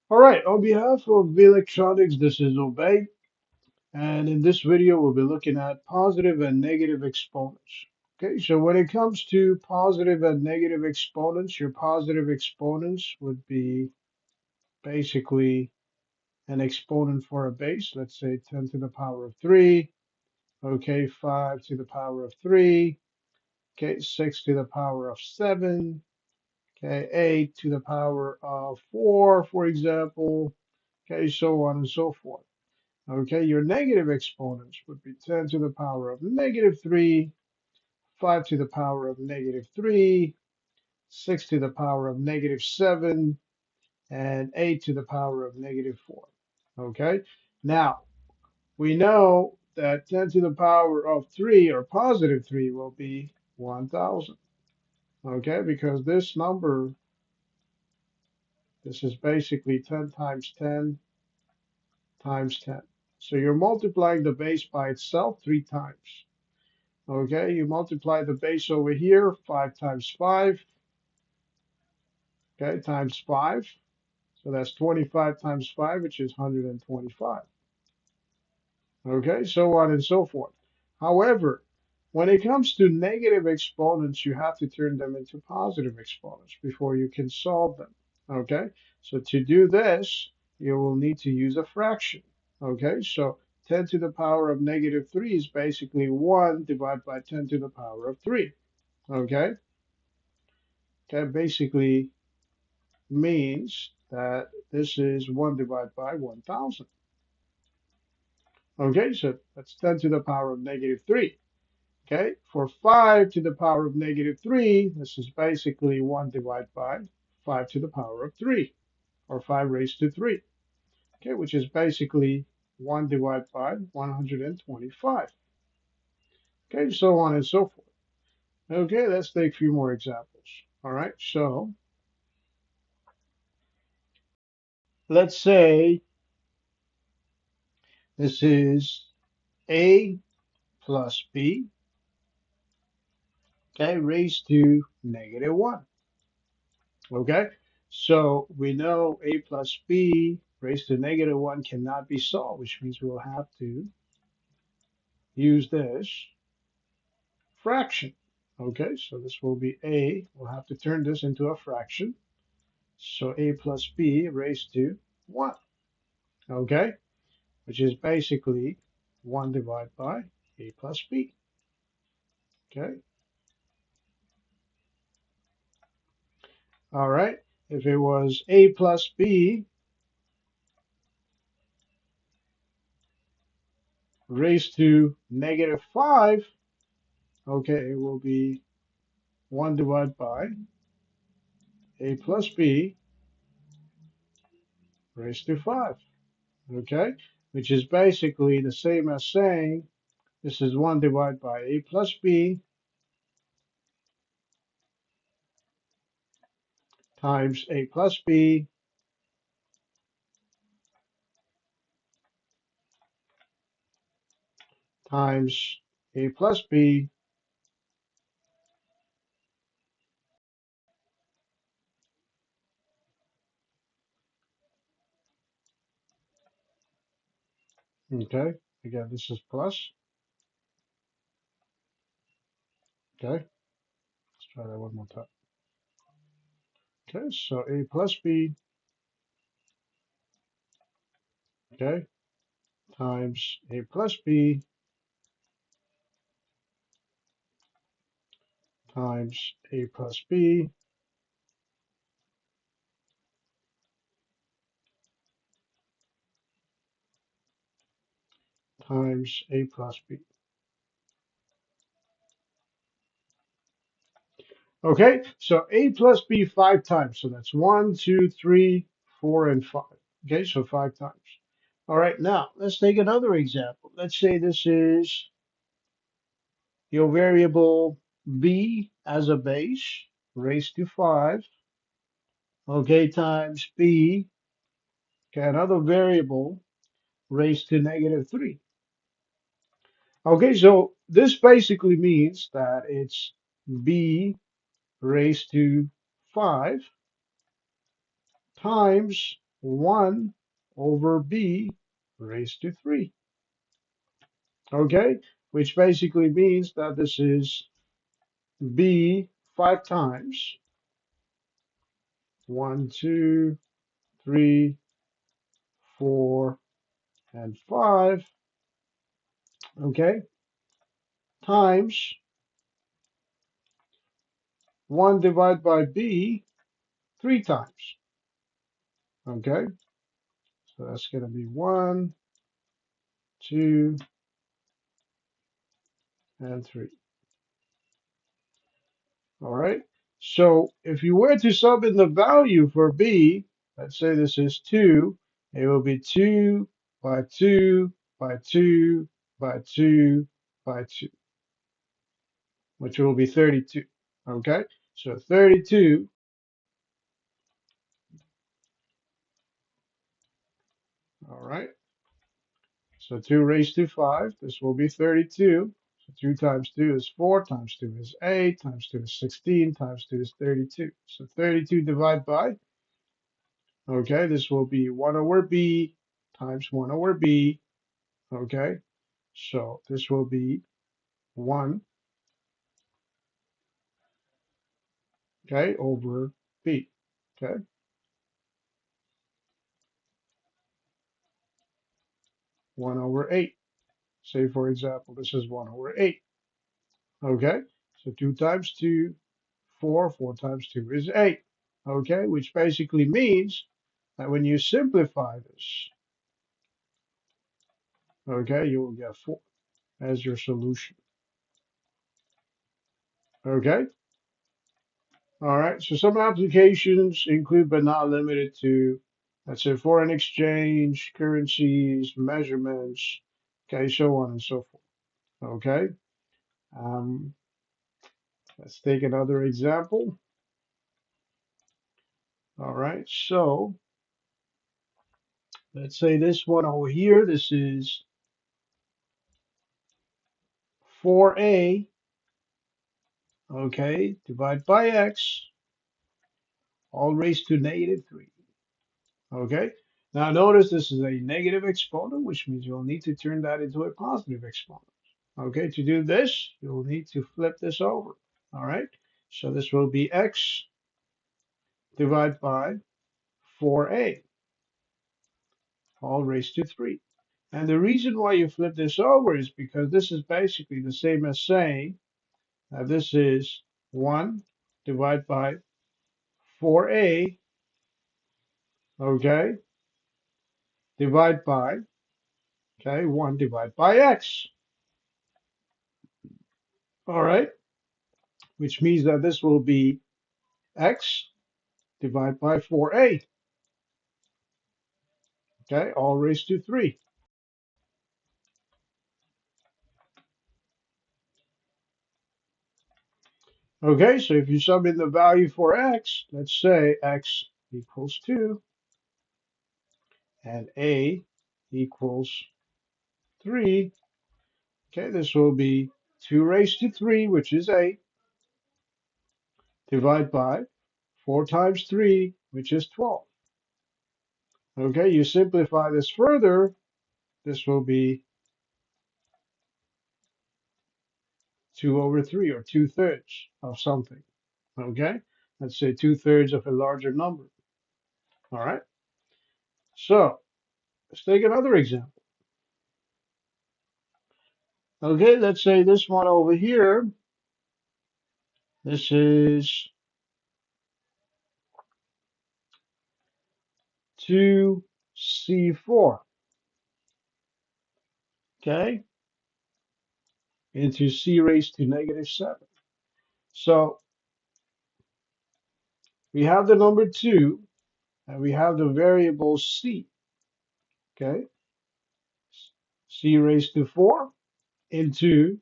All right, on behalf of electronics, this is Obey, and in this video, we'll be looking at positive and negative exponents. Okay, so when it comes to positive and negative exponents, your positive exponents would be basically an exponent for a base, let's say 10 to the power of 3, okay, 5 to the power of 3, okay, 6 to the power of 7, okay, 8 to the power of 4, for example, okay, so on and so forth. Okay, your negative exponents would be 10 to the power of negative 3, 5 to the power of negative 3, 6 to the power of negative 7, and 8 to the power of negative 4. Okay, now we know that 10 to the power of 3 or positive 3 will be 1000. Okay, because this number, this is basically 10 times 10 times 10. So you're multiplying the base by itself 3 times. Okay, you multiply the base over here, 5 times 5, okay, times 5. So that's 25 times 5, which is 125. Okay, so on and so forth. However, when it comes to negative exponents, you have to turn them into positive exponents before you can solve them. Okay, so to do this, you will need to use a fraction. Okay, so 10 to the power of negative 3 is basically 1 divided by 10 to the power of 3. Okay, that basically means that this is 1 divided by 1000. Okay, so that's 10 to the power of negative 3. Okay, for 5 to the power of negative 3, this is basically 1 divided by 5 to the power of 3, or 5 raised to 3. Okay, which is basically 1 divided by 125. Okay, so on and so forth. Okay, let's take a few more examples. All right, so let's say this is A plus B, okay, raised to negative 1. Okay, so we know A plus B raised to negative 1 cannot be solved, which means we'll have to use this fraction. Okay, so this will be A. We'll have to turn this into a fraction. So A plus B raised to 1. Okay, which is basically 1 divided by A plus B. Okay, all right. If it was A plus B raised to negative 5, okay, it will be 1 divided by A plus B raised to 5, okay, which is basically the same as saying this is 1 divided by A plus B times A plus B times A plus B, okay, again, this is plus, okay, let's try that one more time. Okay, so A plus B, okay, times A plus B times A plus B times A plus B. Okay, so A plus B 5 times. So that's 1, 2, 3, 4, and 5. Okay, so 5 times. All right, now let's take another example. Let's say this is your variable B as a base raised to 5. Okay, times B, okay, another variable raised to negative 3. Okay, so this basically means that it's B raised to 5 times 1 over b raised to 3. Okay, which basically means that this is b 5 times 1, 2, 3, 4, and 5. Okay, times 1 divided by b 3 times. Okay, so that's going to be 1, 2, and 3. All right. So if you were to sub in the value for b, let's say this is 2, it will be 2 by 2 by 2 by 2 by 2, which will be 32. Okay. So 32. All right. So 2 raised to 5. This will be 32. So 2 times 2 is 4, times 2 is 8, times 2 is 16, times 2 is 32. So 32 divided by, okay, this will be 1 over b times 1 over b. Okay, so this will be 1, okay, over b. Okay, 1 over 8. Say, for example, this is 1 over 8. Okay, so 2 times 2, 4. 4 times 2 is 8. Okay, which basically means that when you simplify this, okay, you will get 4 as your solution. Okay, all right, so some applications include but not limited to, let's say, foreign exchange, currencies, measurements, okay, so on and so forth. Okay, um, let's take another example. All right, so let's say this one over here, this is 4a, okay, divided by x, all raised to negative 3. Okay, now notice this is a negative exponent, which means you'll need to turn that into a positive exponent. Okay, to do this, you'll need to flip this over. All right, so this will be x divided by 4a, all raised to 3. And the reason why you flip this over is because this is basically the same as saying that this is 1 divided by 4a, okay, divided by, okay, 1 divided by x. All right, which means that this will be x divided by 4a, okay, all raised to 3. Okay, so if you sub in the value for x, let's say x equals 2 and a equals 3, okay, this will be 2 raised to 3, which is 8, divided by 4 times 3, which is 12. Okay, you simplify this further, this will be 2 over 3, or 2/3 of something. Okay, let's say 2/3 of a larger number. All right, so let's take another example. Okay, let's say this one over here, this is 2c4, okay, into c raised to negative 7. So we have the number 2, and we have the variable c, okay, c raised to 4 into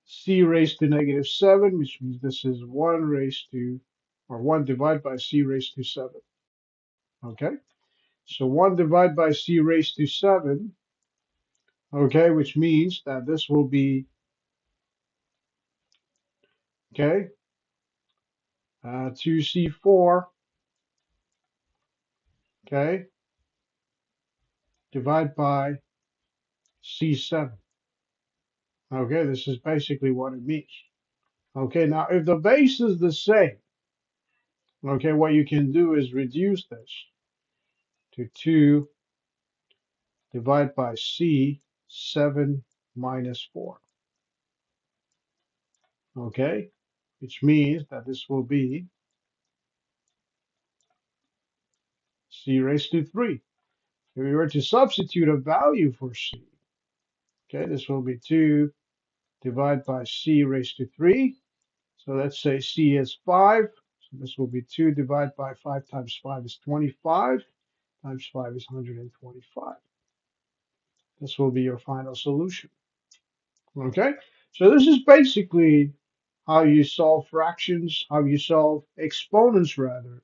c raised to negative 7, which means this is 1 raised to, or 1 divided by c raised to 7. Okay, so 1 divided by c raised to 7, okay, which means that this will be, okay, 2c4 Okay, divide by C7. Okay, this is basically what it means. Okay, now if the base is the same, okay, what you can do is reduce this to 2 divided by C7 minus 4. Okay, which means that this will be C raised to 3. If we were to substitute a value for C, okay, this will be 2 divided by C raised to 3. So let's say C is 5. So this will be 2 divided by 5 times 5 is 25. Times 5 is 125. This will be your final solution. Okay? So this is basically how you solve fractions, how you solve exponents rather,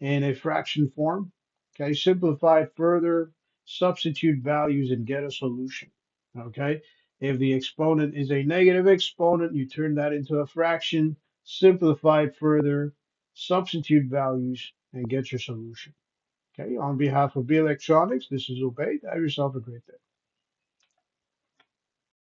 in a fraction form. Okay, simplify it further, substitute values and get a solution. Okay, if the exponent is a negative exponent, you turn that into a fraction, simplify it further, substitute values and get your solution. Okay, on behalf of B Electronics, this is Obey. Have yourself a great day.